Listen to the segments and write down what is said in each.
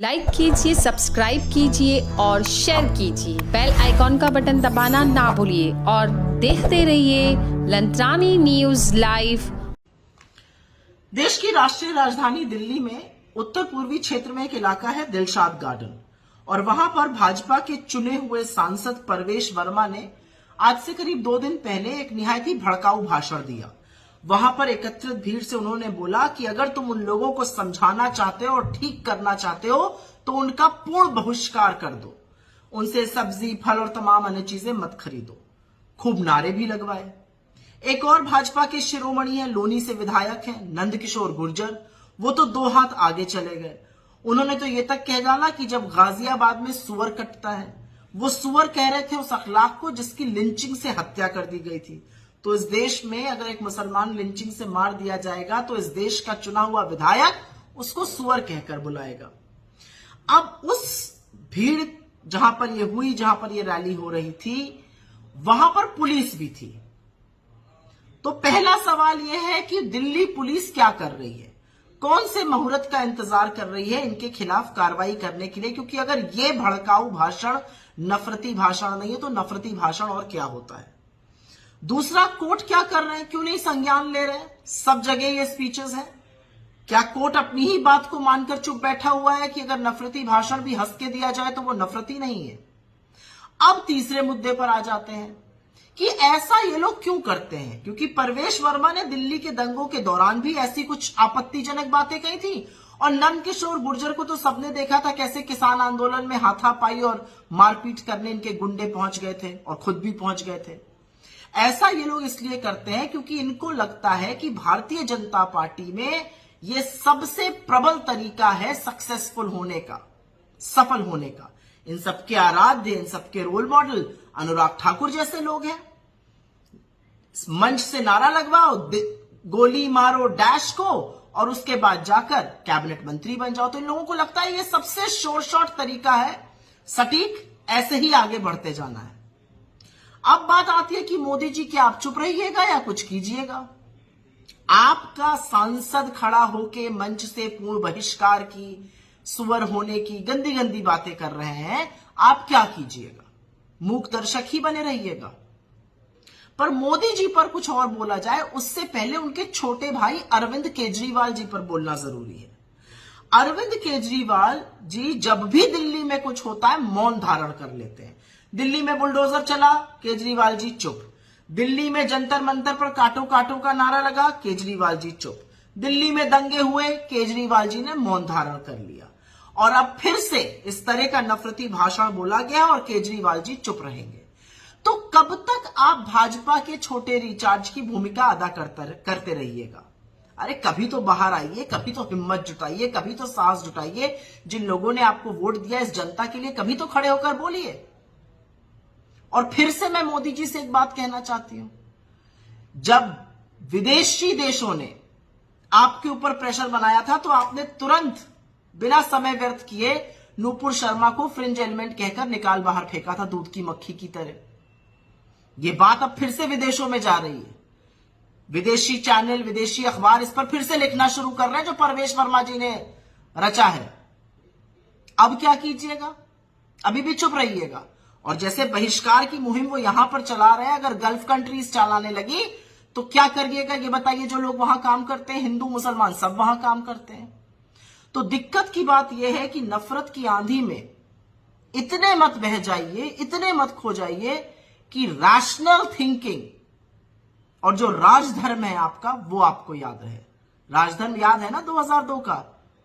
Like कीजिए, subscribe कीजिए और शेयर कीजिए। बेल आइकॉन का बटन दबाना ना भूलिए और देखते रहिए लंत्रानी न्यूज लाइव। देश की राष्ट्रीय राजधानी दिल्ली में उत्तर पूर्वी क्षेत्र में एक इलाका है दिलशाद गार्डन, और वहां पर भाजपा के चुने हुए सांसद परवेश वर्मा ने आज से करीब 2 दिन पहले एक निहायत ही भड़काऊ भाषण दिया। वहां पर एकत्रित भीड़ से उन्होंने बोला कि अगर तुम उन लोगों को समझाना चाहते हो और ठीक करना चाहते हो तो उनका पूर्ण बहिष्कार कर दो, उनसे सब्जी, फल और तमाम अन्य चीजें मत खरीदो। खूब नारे भी लगवाए। एक और भाजपा के शिरोमणि है, लोनी से विधायक हैं नंदकिशोर गुर्जर, वो तो 2 हाथ आगे चले गए। उन्होंने तो ये तक कह डाला कि जब गाजियाबाद में सुअर कटता है, वो सुअर कह रहे थे उस अखलाक को जिसकी लिंचिंग से हत्या कर दी गई थी। तो इस देश में अगर एक मुसलमान लिंचिंग से मार दिया जाएगा तो इस देश का चुना हुआ विधायक उसको सुअर कहकर बुलाएगा। अब उस भीड़ जहां पर ये हुई, जहां पर ये रैली हो रही थी, वहां पर पुलिस भी थी। तो पहला सवाल यह है कि दिल्ली पुलिस क्या कर रही है, कौन से मुहूर्त का इंतजार कर रही है इनके खिलाफ कार्रवाई करने के लिए? क्योंकि अगर ये भड़काऊ भाषण नफरती भाषण नहीं है तो नफरती भाषण और क्या होता है? दूसरा, कोर्ट क्या कर रहे हैं, क्यों नहीं संज्ञान ले रहे हैं? सब जगह ये स्पीचेस हैं। क्या कोर्ट अपनी ही बात को मानकर चुप बैठा हुआ है कि अगर नफरती भाषण भी हंस के दिया जाए तो वो नफरती नहीं है? अब तीसरे मुद्दे पर आ जाते हैं कि ऐसा ये लोग क्यों करते हैं, क्योंकि परवेश वर्मा ने दिल्ली के दंगों के दौरान भी ऐसी कुछ आपत्तिजनक बातें कही थी, और नंदकिशोर गुर्जर को तो सबने देखा था कैसे किसान आंदोलन में हाथापाई और मारपीट करने इनके गुंडे पहुंच गए थे और खुद भी पहुंच गए थे। ऐसा ये लोग इसलिए करते हैं क्योंकि इनको लगता है कि भारतीय जनता पार्टी में ये सबसे प्रबल तरीका है सक्सेसफुल होने का, सफल होने का। इन सबके आराध्य, इन सबके रोल मॉडल अनुराग ठाकुर जैसे लोग हैं। मंच से नारा लगवाओ, गोली मारो डैश को, और उसके बाद जाकर कैबिनेट मंत्री बन जाओ। तो इन लोगों को लगता है ये सबसे शॉर्ट तरीका है, सटीक, ऐसे ही आगे बढ़ते जाना है। अब बात आती है कि मोदी जी क्या आप चुप रहिएगा या कुछ कीजिएगा? आपका सांसद खड़ा होके मंच से पूर्ण बहिष्कार की, सुअर होने की गंदी गंदी बातें कर रहे हैं, आप क्या कीजिएगा? मूक दर्शक ही बने रहिएगा? पर मोदी जी पर कुछ और बोला जाए उससे पहले उनके छोटे भाई अरविंद केजरीवाल जी पर बोलना जरूरी है। अरविंद केजरीवाल जी जब भी दिल्ली में कुछ होता है मौन धारण कर लेते हैं। दिल्ली में बुलडोजर चला, केजरीवाल जी चुप। दिल्ली में जंतर मंतर पर काटो काटो का नारा लगा, केजरीवाल जी चुप। दिल्ली में दंगे हुए, केजरीवाल जी ने मौन धारण कर लिया। और अब फिर से इस तरह का नफरती भाषण बोला गया और केजरीवाल जी चुप रहेंगे। तो कब तक आप भाजपा के छोटे रिचार्ज की भूमिका अदा करते रहिएगा? अरे कभी तो बाहर आइए, कभी तो हिम्मत जुटाइए, कभी तो साहस जुटाइए। जिन लोगों ने आपको वोट दिया इस जनता के लिए, कभी तो खड़े होकर बोलिए। और फिर से मैं मोदी जी से एक बात कहना चाहती हूं, जब विदेशी देशों ने आपके ऊपर प्रेशर बनाया था तो आपने तुरंत बिना समय व्यर्थ किए नूपुर शर्मा को फ्रिंज एलिमेंट कहकर निकाल बाहर फेंका था, दूध की मक्खी की तरह। यह बात अब फिर से विदेशों में जा रही है। विदेशी चैनल, विदेशी अखबार इस पर फिर से लिखना शुरू कर रहे हैं जो परवेश वर्मा जी ने रचा है। अब क्या कीजिएगा? अभी भी चुप रहिएगा? और जैसे बहिष्कार की मुहिम वो यहां पर चला रहे हैं, अगर गल्फ कंट्रीज चलाने लगी तो क्या करिएगा ये बताइए? जो लोग वहां काम करते हैं, हिंदू मुसलमान सब वहां काम करते हैं। तो दिक्कत की बात यह है कि नफरत की आंधी में इतने मत बह जाइए, इतने मत खो जाइए कि रैशनल थिंकिंग और जो राजधर्म है आपका वो आपको याद रहे। राजधर्म याद है ना? 2002 का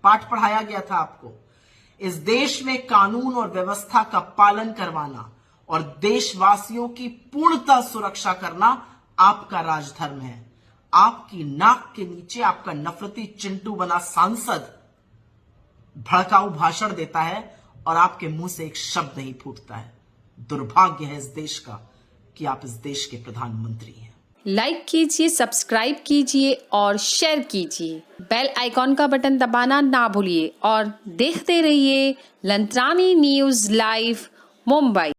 पाठ पढ़ाया गया था आपको। इस देश में कानून और व्यवस्था का पालन करवाना और देशवासियों की पूर्णतः सुरक्षा करना आपका राजधर्म है। आपकी नाक के नीचे आपका नफरती चिंटू बना सांसद भड़काऊ भाषण देता है और आपके मुंह से एक शब्द नहीं फूटता है। दुर्भाग्य है इस देश का कि आप इस देश के प्रधानमंत्री हैं। लाइक कीजिए, सब्सक्राइब कीजिए और शेयर कीजिए। बेल आइकॉन का बटन दबाना ना भूलिए और देखते रहिए लंत्रानी न्यूज लाइव मुंबई।